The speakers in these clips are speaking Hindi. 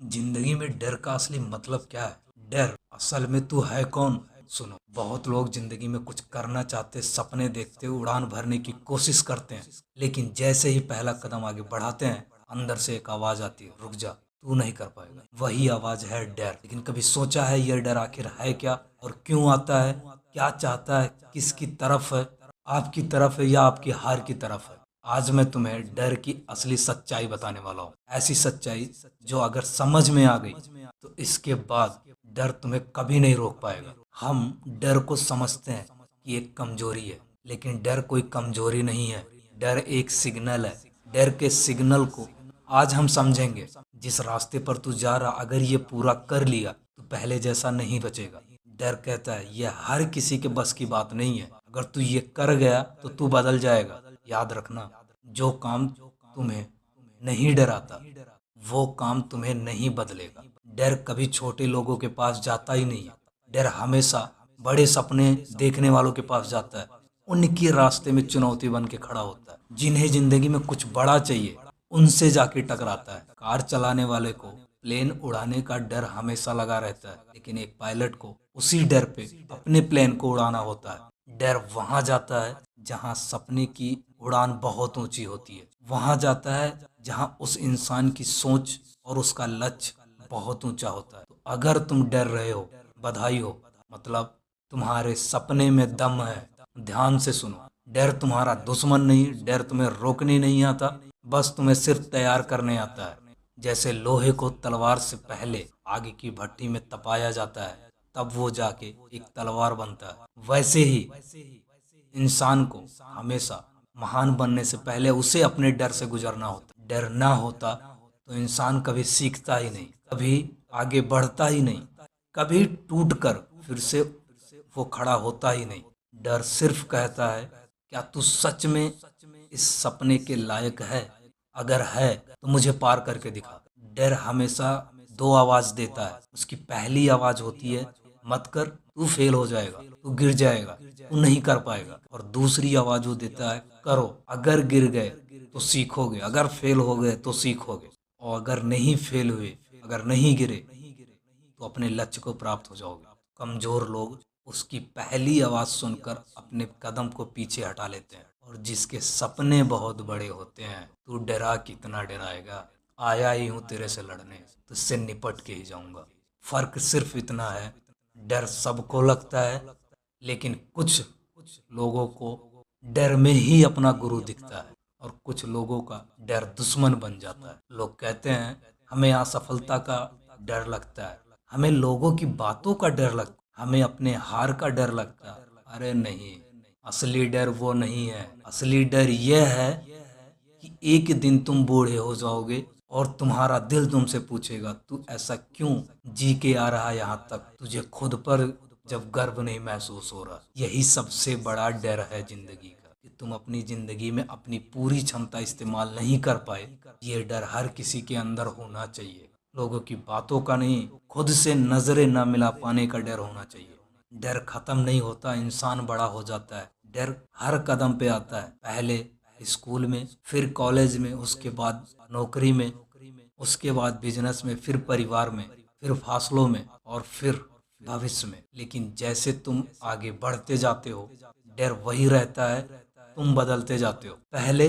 जिंदगी में डर का असली मतलब क्या है? डर असल में तू है कौन? सुनो, बहुत लोग जिंदगी में कुछ करना चाहते, सपने देखते, उड़ान भरने की कोशिश करते हैं, लेकिन जैसे ही पहला कदम आगे बढ़ाते हैं, अंदर से एक आवाज आती है, रुक जा, तू नहीं कर पाएगा। वही आवाज है डर। लेकिन कभी सोचा है यह डर आखिर है क्या और क्यों आता है? क्या चाहता है? किसकी तरफ है? आपकी तरफ है या आपकी हार की तरफ है? आज मैं तुम्हें डर की असली सच्चाई बताने वाला हूँ। ऐसी सच्चाई जो अगर समझ में आ गई तो इसके बाद डर तुम्हें कभी नहीं रोक पाएगा। हम डर को समझते हैं कि एक कमजोरी है, लेकिन डर कोई कमजोरी नहीं है। डर एक सिग्नल है। डर के सिग्नल को आज हम समझेंगे। जिस रास्ते पर तू जा रहा, अगर ये पूरा कर लिया तो पहले जैसा नहीं बचेगा। डर कहता है यह हर किसी के बस की बात नहीं है, अगर तू ये कर गया तो तू बदल जाएगा। याद रखना, जो काम तुम्हें नहीं डराता वो काम तुम्हें नहीं बदलेगा। डर कभी छोटे लोगों के पास जाता ही नहीं है। डर हमेशा बड़े सपने देखने वालों के पास जाता है। उनके रास्ते में चुनौती बन के खड़ा होता है। जिन्हें जिंदगी में कुछ बड़ा चाहिए, उनसे जाके टकराता है। कार चलाने वाले को प्लेन उड़ाने का डर हमेशा लगा रहता है, लेकिन एक पायलट को उसी डर पे अपने प्लेन को उड़ाना होता है। डर वहां जाता है जहां सपने की उड़ान बहुत ऊंची होती है। वहां जाता है जहां उस इंसान की सोच और उसका लक्ष्य बहुत ऊंचा होता है। तो अगर तुम डर रहे हो, बधाई हो, मतलब तुम्हारे सपने में दम है। ध्यान से सुनो, डर तुम्हारा दुश्मन नहीं, डर तुम्हें रोकने नहीं आता, बस तुम्हें सिर्फ तैयार करने आता है। जैसे लोहे को तलवार से पहले आगे की भट्टी में तपाया जाता है, तब वो जाके एक तलवार बनता है। वैसे ही इंसान को हमेशा महान बनने से पहले उसे अपने डर से गुजरना होता। डर ना होता तो इंसान कभी सीखता ही नहीं, कभी आगे बढ़ता ही नहीं, कभी टूट कर फिर से वो खड़ा होता ही नहीं। डर सिर्फ कहता है क्या तू सच में इस सपने के लायक है? अगर है तो मुझे पार करके दिखा। डर हमेशा दो आवाज देता है। उसकी पहली आवाज होती है मत कर, तू फेल हो जाएगा, तू गिर जाएगा, तू नहीं कर पाएगा। और दूसरी आवाज वो देता है करो, अगर गिर गए तो सीखोगे, अगर फेल हो गए तो सीखोगे, और अगर नहीं फेल हुए, अगर नहीं गिरे तो अपने लक्ष्य को प्राप्त हो जाओगे। कमजोर लोग उसकी पहली आवाज सुनकर अपने कदम को पीछे हटा लेते हैं। और जिसके सपने बहुत बड़े होते हैं, तू डरा कितना डराएगा, आया ही हूं तेरे से लड़ने, तुझसे निपट के ही जाऊंगा। फर्क सिर्फ इतना है, डर सबको लगता है, लेकिन कुछ लोगों को डर में ही अपना गुरु दिखता है और कुछ लोगों का डर दुश्मन बन जाता है। लोग कहते हैं हमें असफलता का डर लगता है, हमें लोगों की बातों का डर लगता है, हमें अपने हार का डर लगता है। अरे नहीं, असली डर वो नहीं है। असली डर यह है कि एक दिन तुम बूढ़े हो जाओगे और तुम्हारा दिल तुमसे पूछेगा तू ऐसा क्यों जी के आ रहा है यहाँ तक, तुझे खुद पर जब गर्व नहीं महसूस हो रहा। यही सबसे बड़ा डर है जिंदगी का, कि तुम अपनी जिंदगी में अपनी पूरी क्षमता इस्तेमाल नहीं कर पाए। ये डर हर किसी के अंदर होना चाहिए। लोगों की बातों का नहीं, खुद से नजरें न मिला पाने का डर होना चाहिए। डर खत्म नहीं होता, इंसान बड़ा हो जाता है। डर हर कदम पे आता है, पहले स्कूल में, फिर कॉलेज में, उसके बाद नौकरी में, उसके बाद बिजनेस में, फिर परिवार में, फिर फासलों में और फिर भविष्य में। लेकिन जैसे तुम आगे बढ़ते जाते हो, डर वही रहता है, तुम बदलते जाते हो। पहले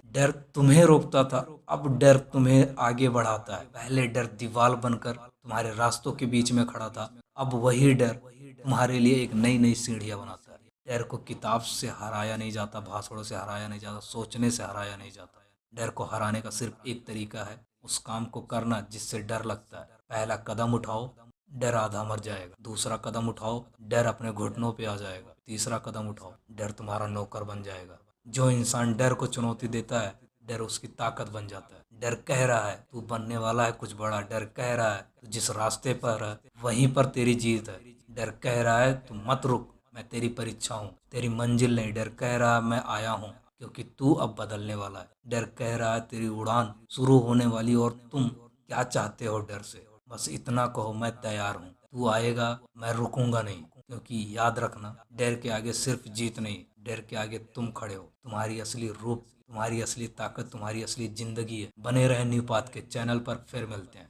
डर तुम्हें रोकता था, अब डर तुम्हें आगे बढ़ाता है। पहले डर दीवार बनकर तुम्हारे रास्तों के बीच में खड़ा था, अब वही डर तुम्हारे लिए एक नई नई सीढ़ियां बनाता है। डर को किताब से हराया नहीं जाता, भाषणों से हराया नहीं जाता, सोचने से हराया नहीं जाता। डर को हराने का सिर्फ एक तरीका है, उस काम को करना जिससे डर लगता है। पहला कदम उठाओ, डर आधा मर जाएगा। दूसरा कदम उठाओ, डर अपने घुटनों पे आ जाएगा। तीसरा कदम उठाओ, डर तुम्हारा नौकर बन जाएगा। जो इंसान डर को चुनौती देता है, डर उसकी ताकत बन जाता है। डर कह रहा है तू बनने वाला है कुछ बड़ा, डर कह रहा है तू जिस रास्ते पर है वहीं पर तेरी जीत है। डर कह रहा है तू मत रुक, मैं तेरी परीक्षा हूँ, तेरी मंजिल नहीं। डर कह रहा है मैं आया हूँ क्योंकि तू अब बदलने वाला है। डर कह रहा है तेरी उड़ान शुरू होने वाली, और तुम क्या चाहते हो डर से? बस इतना कहो मैं तैयार हूँ, तू आएगा, मैं रुकूंगा नहीं। क्योंकि याद रखना, डर के आगे सिर्फ जीत नहीं, डर के आगे तुम खड़े हो। तुम्हारी असली रूप, तुम्हारी असली ताकत, तुम्हारी असली जिंदगी है। बने रहे न्यू पाथ के चैनल पर, फिर मिलते हैं।